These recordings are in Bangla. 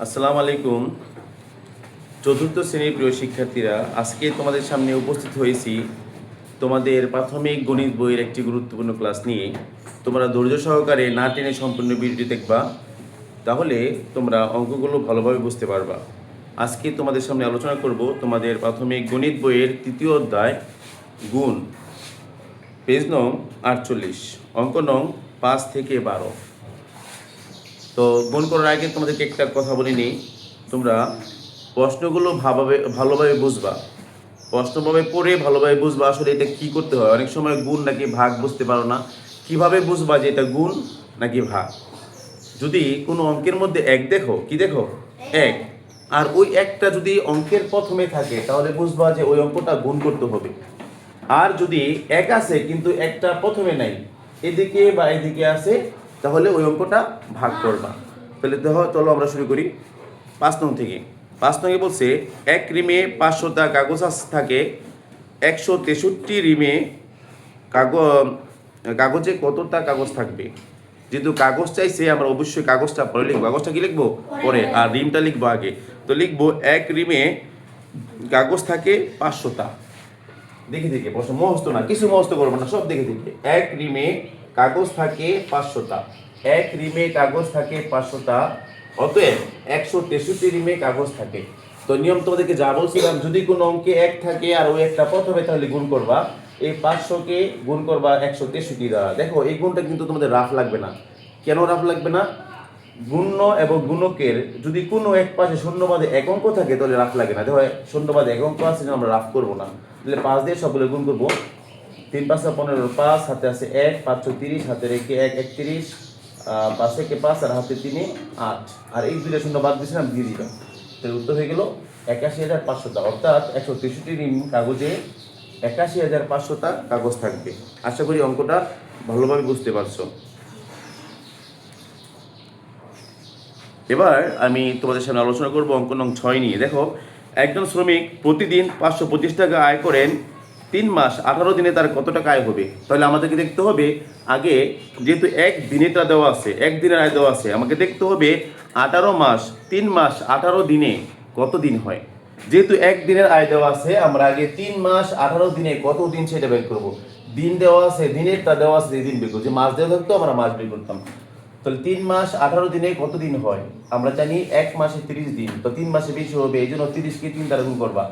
আসসালামু আলাইকুম। চতুর্থ শ্রেণীর প্রিয় শিক্ষার্থীরা, আজকে তোমাদের সামনে উপস্থিত হয়েছি তোমাদের প্রাথমিক গণিত বইয়ের একটি গুরুত্বপূর্ণ ক্লাস নিয়ে। তোমরা ধৈর্য সহকারে না টেনে সম্পূর্ণ ভিডিওটি দেখবা, তাহলে তোমরা অঙ্কগুলো ভালোভাবে বুঝতে পারবা। আজকে তোমাদের সামনে আলোচনা করব তোমাদের প্রাথমিক গণিত বইয়ের তৃতীয় অধ্যায় গুণ, পেজ নং 48, অঙ্ক নং 5 থেকে 12। তো গুণ করার আগে তোমাদেরকে একটা কথা বলে নিই, তোমরা প্রশ্নগুলো ভালোভাবে বুঝবা, প্রশ্নভাবে পড়ে ভালোভাবে বুঝবা আসলে এটা কী করতে হয়। অনেক সময় গুণ নাকি ভাগ বুঝতে পারো না, কিভাবে বুঝবা যে এটা গুণ নাকি ভাগ। যদি কোনো অঙ্কের মধ্যে এক দেখো, কি দেখো এক, আর ওই একটা যদি অঙ্কের প্রথমে থাকে তাহলে বুঝবা যে ওই অঙ্কটা গুণ করতে হবে। আর যদি এক আছে কিন্তু একটা প্রথমে নাই, এদিকে বা এদিকে আছে, তাহলে ওই অঙ্কটা ভাগ করবা। তাহলে দেখো, চলো আমরা শুরু করি 5 নং থেকে। 5 নং বলছে এক রিমে 500টা কাগজ থাকে, 163 রিমে কাগজে কতটা কাগজ থাকবে। যেহেতু কাগজ চাইছে, আমরা অবশ্যই কাগজটা পরে লিখবো। কাগজটা কি লিখবো পরে, আর রিমটা লিখবো আগে। তো লিখবো এক রিমে কাগজ থাকে 500টা। দেখে দেখে প্রশ্ন, মুখস্থ না, কিছু মুখস্থ করবো না, সব দেখে দেখে। এক রিমে কাগজ থাকে 500টা, এক রিমে কাগজ থাকে 500টা, অতএব 163 রিমে কাগজ থাকে। তো নিয়ম তোমাদেরকে যা বলছিলাম, যদি কোনো অঙ্কে এক থাকে আর ওই একটা প্রথমে, তাহলে গুণ করবা। এই 500কে গুণ করবা 163 দ্বারা। দেখো, এই গুণটা কিন্তু তোমাদের রাফ লাগবে না। কেন রাফ লাগবে না? গুণ্য এবং গুণকের যদি কোনো এক পাশে শূন্যবাদে এক অঙ্ক থাকে তাহলে রাফ লাগে না। দেখো, শূন্যবাদে এক অঙ্ক আছে, আমরা রাফ করবো না। তাহলে 5 দিয়ে সবগুলো গুণ করবো। 3 5 15, 5 হাতে আছে 1, 5 30, হাতে রেখে 1 31, 5 থেকে 5 আর হাতে 3 8, আর এই দুইটা শূন্য বাদ দিয়েছিলাম, দিয়ে দিলাম। তাহলে উত্তর হয়ে গেল 81,500টা, অর্থাৎ 163 রিম কাগজে 81,500টা কাগজ থাকবে। আশা করি অঙ্কটা ভালোভাবে বুঝতে পারছো। এবার আমি তোমাদের সামনে আলোচনা করবো অঙ্ক নং 6 নিয়ে। দেখো, একজন শ্রমিক প্রতিদিন 525 টাকা আয় করেন, 3 মাস 18 দিনে তার কত টাকা আয় হবে। তাহলে আমাদেরকে দেখতে হবে আগে, যেহেতু এক দিনেটা দেওয়া আছে, এক দিনের আয় দেওয়া আছে, আমাকে দেখতে হবে 18 মাস 3 মাস 18 দিনে কত দিন হয়। যেহেতু এক দিনের আয় দেওয়া আছে, আমরা আগে 3 মাস 18 দিনে কত দিন সেটা বের করবো। দিন দেওয়া আছে, দিনেরটা দেওয়া আছে, দিন বের করবো। যে মাস দেওয়া থাকতো আমরা মাস বের করতাম। তাহলে 3 মাস 18 দিনে কত দিন হয়? আমরা জানি 1 মাসে 30 দিন, তো 3 মাসে বেশি হবে, এই জন্য 30কে 3 দ্বারা গুণ করবা।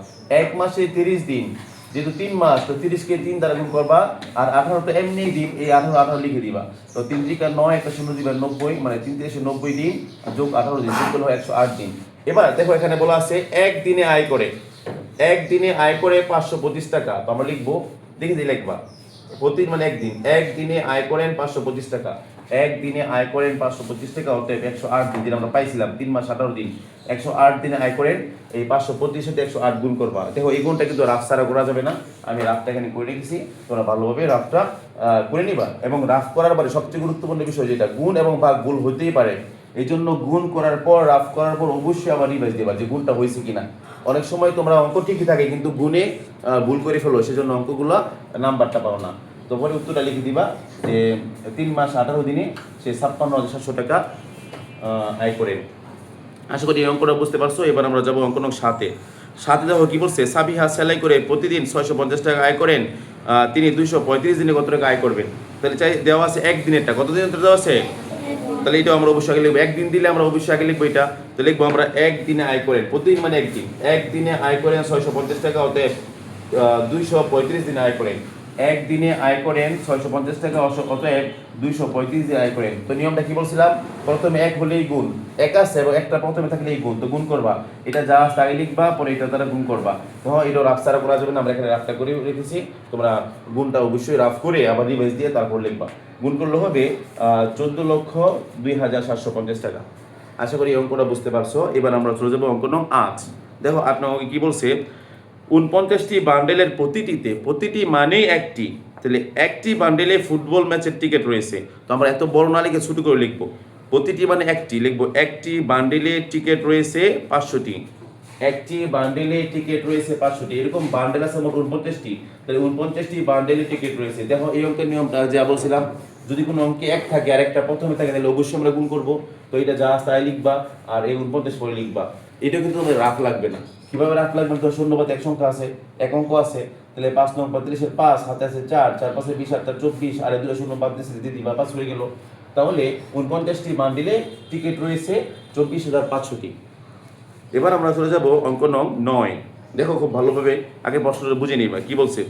1 মাসে 30 দিন, যেহেতু 3 মাস, তো 30কে 3 দ্বারা গুণ করবা। আর 18 তো এমনি দিন, এই 18 লিখে দিবা। তো 3 × 9, একটা শূন্য দিবা, 90, মানে 3 × 90 দিন, যোগ 18 দিন, যোগ করলে হয় 108 দিন। এবার দেখো, এখানে বলা আছে এক দিনে আয় করে, এক দিনে আয় করে 525 টাকা। তো আমরা লিখবো, দেখে দিয়ে লিখবা প্রতি মানে একদিন, একদিনে আয় করেন 525 টাকা, একদিনে আয় করেন 525 টাকা, অতএব 108 দিন, যেটা আমরা পাইছিলাম 3 মাস 18 দিন, 108 দিনে আয় করেন। এই 525 সাথে 108 গুণ করবা। দেখো, এই গুণটা কিন্তু রাফ ছাড়া করা যাবে না। আমি রাফটা এখানে করে রেখেছি, তোমরা ভালোভাবে রাফটা করে নিবা। এবং রাফ করার পরে সবচেয়ে গুরুত্বপূর্ণ বিষয় যেটা, গুণ এবং ভাগ ভুল হতেই পারে। এই জন্য গুণ করার পর, রাফ করার পর অবশ্যই আবার রিভাইজ দেবা যে গুণটা হয়েছে কিনা। অনেক সময় তোমরা অঙ্ক ঠিকই থাকে কিন্তু গুণে ভুল করে ফেলো, সেজন্য অঙ্কগুলো নাম্বারটা পাও না। তো পরে উত্তরটা লিখে দিবা যে 3 মাস 18 দিনে সে 56,700 টাকা আয় করেন। আশা করি এই অঙ্কটা বুঝতে পারছো। এবার আমরা যাবো অঙ্ক নং 7-এ। 7-এ দেখো কি বলছে, সাবিহা সেলাই করে প্রতিদিন 650 টাকা আয় করেন, তিনি 235 দিনে কত টাকা আয় করবেন। তাহলে চাই দেওয়া আছে এক দিনেরটা, কত দিনের দেওয়া আছে, তাহলে এটা আমরা অবশ্যই আগে লিখবো। একদিন দিলে আমরা অবশ্যই আগে লিখবো এটা। তো লিখবো আমরা একদিনে আয় করেন, প্রতিদিন মানে একদিন, একদিনে আয় করেন 650 টাকা, অতএব 235 দিনে আয় করেন। একদিনে আয় করেন 650 টাকা, অতএব 235 দিনে আয় করেন। তো নিয়মটা কি বলছিলাম, প্রথমে এক হলেই গুণ, এক আছে এবং একটা প্রথমে থাকলেই গুণ, তো গুণ করবা। এটা যা আছে আগে লিখবা, পরে এটা দ্বারা গুণ করবা। তো এটা রাফ ছাড়া করা যাবে না, আমরা এখানে রাফটা করে রেখেছি। তোমরা গুণটা অবশ্যই রাফ করে আবার রিভাইজ দিয়ে তারপর লিখবা। গুণ করলে হবে 14,02,750 টাকা। আশা করি এই অঙ্কটা বুঝতে পারছো। এবার আমরা চলে যাবো অঙ্ক নং 8। দেখো, 8 নং কি বলছে, 49টি বান্ডেলের প্রতিটি মানেই একটি। তাহলে একটি বান্ডেলে ফুটবল ম্যাচের টিকিট রয়েছে। তো আমরা এত বড় না লিখে ছোট করে লিখবো, প্রতিটি মানে একটি, লিখবো একটি বান্ডেলে টিকিট রয়েছে 500টি। একটি বান্ডেলে টিকিট রয়েছে 500টি। এরকম বান্ডেল আছে মোট 49টি। তাহলে 49টি বান্ডেলে টিকিট রয়েছে। দেখো, এই অঙ্কের নিয়মটা যা বলছিলাম, যদি কোনো অঙ্কে 1 থাকে আর একটা প্রথমে থাকে তাহলে অবশ্যই আমরা গুণ করব। তো এটা যা আছে তাই লিখবা আর এই 49 পরে লিখবা। এটাও কিন্তু তোমাদের রাফ লাগবে না। কিভাবে রাফ লাগবে? তো শূন্যবাদ এক সংখ্যা আছে, এক অঙ্ক আছে, তাহলে 5 নং 35 এর 5 হাতে আছে 4, 4 5 20, 8 24, আর দুটো শূন্য বাদ দিয়েছে দিদি বা 5 হয়ে গেল। তাহলে 49টি মান দিলে টিকিট রয়েছে 24,500টি। এবার আমরা চলে যাব অঙ্ক নং 9। দেখো খুব ভালোভাবে আগে প্রশ্নটা বুঝে নিবা কি বলছে।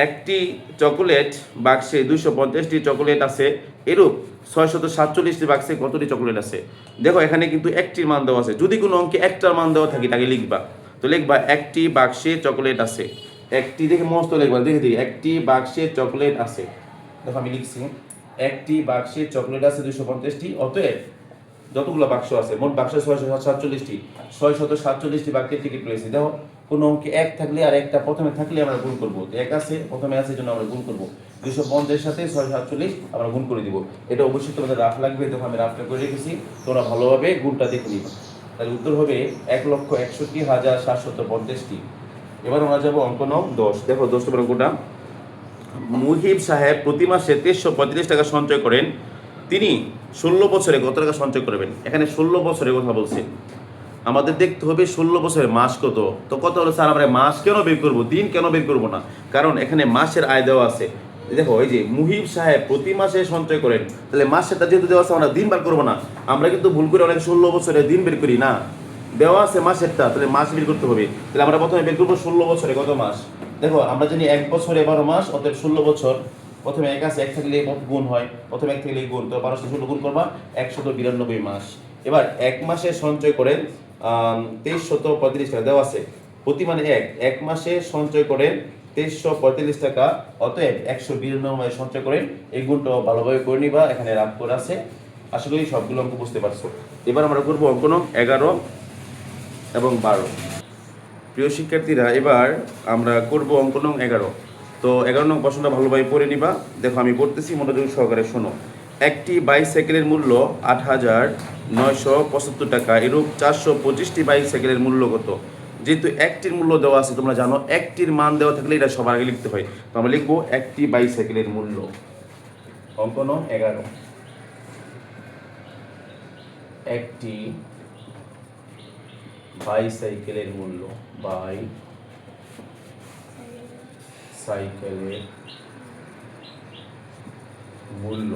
একটি চকোলেট বাক্সে 250টি চকোলেট আছে, এরূপ 647টি বাক্সে কতটি চকোলেট আছে? দেখো এখানে কিন্তু একটির মান দেওয়া আছে। যদি কোনো অঙ্কে একটার মান দেওয়া থাকে তাকে লিখবা। তো লিখবা একটি বাক্সে চকোলেট আছে। একটি দেখে মস্ত লিখবা, দেখে দিই একটি বাক্সে চকোলেট আছে। দেখো আমি লিখছি একটি বাক্সে চকোলেট আছে 250টি, অতএব যতগুলো বাক্স আছে মোট বাক্স 647টি, 647টি বাক্যের টিকিট রয়েছে। দেখো কোনো অঙ্কে 1 থাকলে আর একটা প্রথমে থাকলে আমরা গুণ করবো। তো 1 আছে প্রথমে আছে, জন্য আমরা গুণ করবো। 250 সাথে 647 আমরা গুণ করে দিব। এটা অবশ্যই তোমাদের রাফ লাগবে, দেখো আমি রাফটা করে রেখেছি, তোমরা ভালোভাবে গুণটা দেখে নিবা। তাহলে উত্তর হবে 1,61,750টি। এবার আমরা যাবো অঙ্ক নং 10। দেখো 10 নম্বর অঙ্কটা। মুহিব সাহেব প্রতি মাসে 335 টাকা সঞ্চয় করেন, তিনি 16 বছরে কত টাকা সঞ্চয় করবেন? এখানে 16 বছরের কথা বলছে, আমাদের দেখতে হবে 16 বছরের মাস কত। তো কত হলো স্যার, আমরা মাস কেন বের করবো, দিন কেন বের করবো না? কারণ এখানে মাসের আয় দেওয়া আছে। দেখো এই যে মুহিব সাহেব প্রতি মাসে সঞ্চয় করেন, তাহলে মাসেরটা যেহেতু দেওয়া আছে আমরা দিন বের করবো না। আমরা কিন্তু ভুল করে অনেক 16 বছরের দিন বের করি না, দেওয়া আছে মাসেরটা, তাহলে মাস বের করতে হবে। তাহলে আমরা প্রথমে বের করবো 16 বছরে কত মাস। দেখো আমরা জানি 1 বছরে 12 মাস, অতএব 16 বছর। প্রথমে 1 আছে, 1 থাকলে গুণ হয়, প্রথমে 1 থাকলে গুণ, তো 12 16 গুণ করবা 192 মাস। এবার 1 মাসে সঞ্চয় করেন 2335 টাকা দেওয়া আছে, প্রতি মানে 1 মাসে সঞ্চয় করেন 2345 টাকা, অতএব 192 মাসে সঞ্চয় করেন। এই গুণটা ভালোভাবে করে নিবা, এখানে রাফ করে আছে। আশা করি সবগুলো অঙ্ক বুঝতে পারছো। এবার আমরা করবো অঙ্ক নং 11 এবং 12। প্রিয় শিক্ষার্থীরা, এবার আমরা করব অঙ্ক নং 11। তো 11 নং প্রশ্নটা ভালোভাবে পড়ে নিবা। দেখো আমি পড়তেছি, মনোযোগ সহকারে শোনো। একটি বাইসাইকেলের মূল্য 8,975 টাকা, এরূপ 425টি বাইসাইকেলের মূল্য কত? যেহেতু একটির মূল্য দেওয়া আছে, তোমরা জানো একটির মান দেওয়া থাকলে এটা সবার আগে লিখতে হয়। তো আমরা লিখবো একটি বাইসাইকেলের মূল্য। অঙ্ক নং 11। একটি বাইসাইকেলের মূল্য, বাইসাইকেলের মূল্য,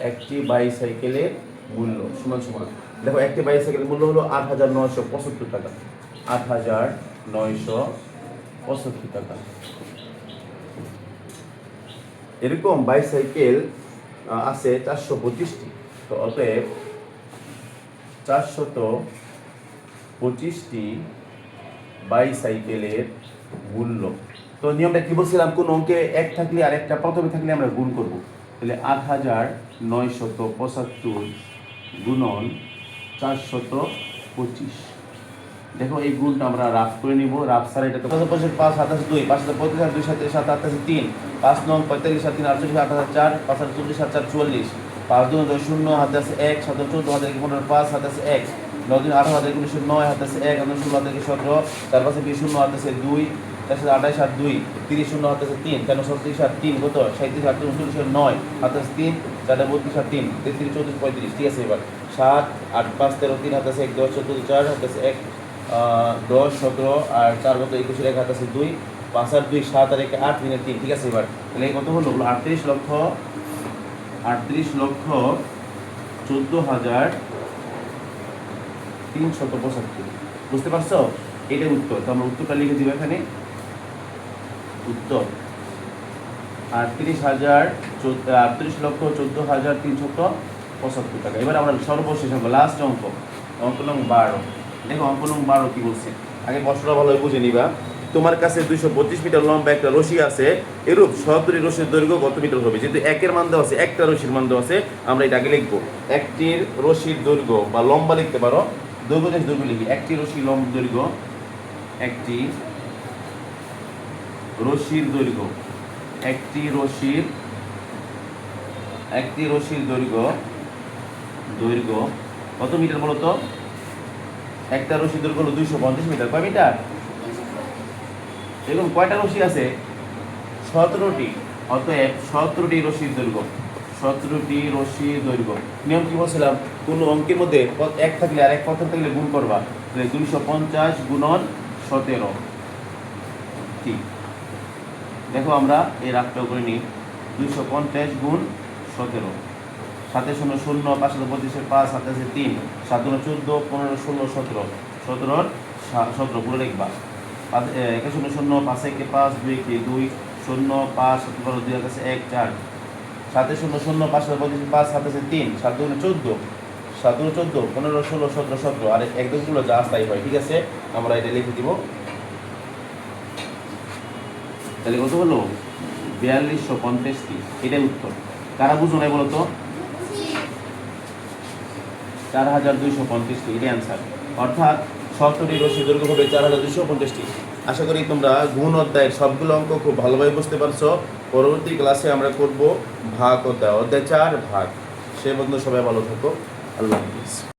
একটি বাইসাইকেলের মূল্য সমান সমান। দেখো একটি বাইসাইকেলের মূল্য হলো 8,975 টাকা, 8,975 টাকা। এরকম বাইসাইকেল আছে 425টি, তো অতএব 425টি বাইসাইকেলের মূল্য। তো নিয়মটা কি বলছিলাম, কোন অঙ্কে 1 থাকলে আর একটা প্রথমে থাকলে আমরা গুণ করব। তাহলে 8,975 গুণন 425। দেখো এই গুণটা আমরা রাফ করে নিব। রাফ সার এটা তো 5 27 2, 5 35 2 7 7 8 3, 5 9 45 7 3 48 8 4, 5 40 7 4 44, 5 2 0 হাতে আছে 1, 7 14 হাতে 15, 5 হাতে আছে 1, 9 3 18 হাতে 19, 9 হাতে আছে 1, 16 হাতে 17, 4 5 20 0 হাতে আছে 2, 4 28 আর 2, 30 0 হাতে আছে 3, 4 37 আর 3 কত 37 আর 39 9 হাতে আছে 3, 4 32 আর 3 33 34 35। ঠিক আছে, এবার 7 8 5 13 3 হাতে আছে 1, 10 14 4 হাতে আছে 1, 10 17 আর 4 কত 21 এক হাতে আছে 2, 5 আর 2 7 আর 1 8 3 3। ঠিক আছে, এবার তাহলে কত হলো 38,14,375। বুঝতে পারছো? এটা উত্তর। তো আমরা উত্তরটা লিখে দিব এখানে। উত্তর 38,14,375 টাকা। এবার আমরা সর্বশেষ অঙ্ক, লাস্ট অঙ্ক, অঙ্ক নং 12। দেখো অঙ্ক নং 12 কি বলছে, আগে প্রশ্নটা ভালোভাবে বুঝে নিবা। তোমার কাছে 225 মিটার লম্বা একটা রশি আছে, এরূপ 70 রশির দৈর্ঘ্য কত মিটার হবে? যেহেতু একের মান দেওয়া আছে, একটা রশির মান দেওয়া আছে, আমরা এটা আগে লিখবো। একটির রশির দৈর্ঘ্য বা লম্বা লিখতে পারো, দৈর্ঘ্য দেশ দৈর্ঘ্য লিখি। একটি রশির লম্ব দৈর্ঘ্য, একটি রশির দৈর্ঘ্য, একটি রশির দৈর্ঘ্য কত মিটার বলো তো? একটা রশির দৈর্ঘ্য হলো 250 মিটার। কয় মিটার? এরকম কয়টা রশি আছে? 17টি। অতএব 17টি রশির দৈর্ঘ্য, 17টি রশ্মি দৈর্ঘ্য। নিয়ম কি বলছিলাম, কোনো অঙ্কের মধ্যে এক থাকলে আর এক পথর থাকলে গুণ করবা, তাহলে 250 গুণন 17। ঠিক, দেখো আমরা এই রাগটাও করে নিই, 250 গুণ 17, 7 শূন্য শূন্য, 5 25 5, 7 আছে 3, 7 দুগুণ 14, 15 16 17, 17 17 পুরো লিখবা। 1 শূন্য শূন্য, 5 1 5, 2 1 2, 0 5 17 2 আছে 1 4, 7 শূন্য শূন্য, 5 25 5, 7 আছে 3, 7 দুগুণ 14, 7 দুগুণ 14, 15 16 17 17, আর একদমগুলো যা তাই হয়। ঠিক আছে, আমরা এটা লিখে দিব। তাহলে কত হলো? 4250টি। এটাই উত্তর। কারা বুঝো নাই বলো তো? 4250টি, এটাই অ্যান্সার। অর্থাৎ 70টি রশ্মি দৈর্ঘ্য হবে 4250টি। আশা করি তোমরা গুণ অধ্যায়ের সবগুলো অঙ্ক খুব ভালোভাবে বুঝতে পারছো। পরবর্তী ক্লাসে আমরা করব ভাগ অধ্যায়, অধ্যায় 4 ভাগ। সে পর্যন্ত সবাই ভালো থাকো। আল্লাহ হাফিজ।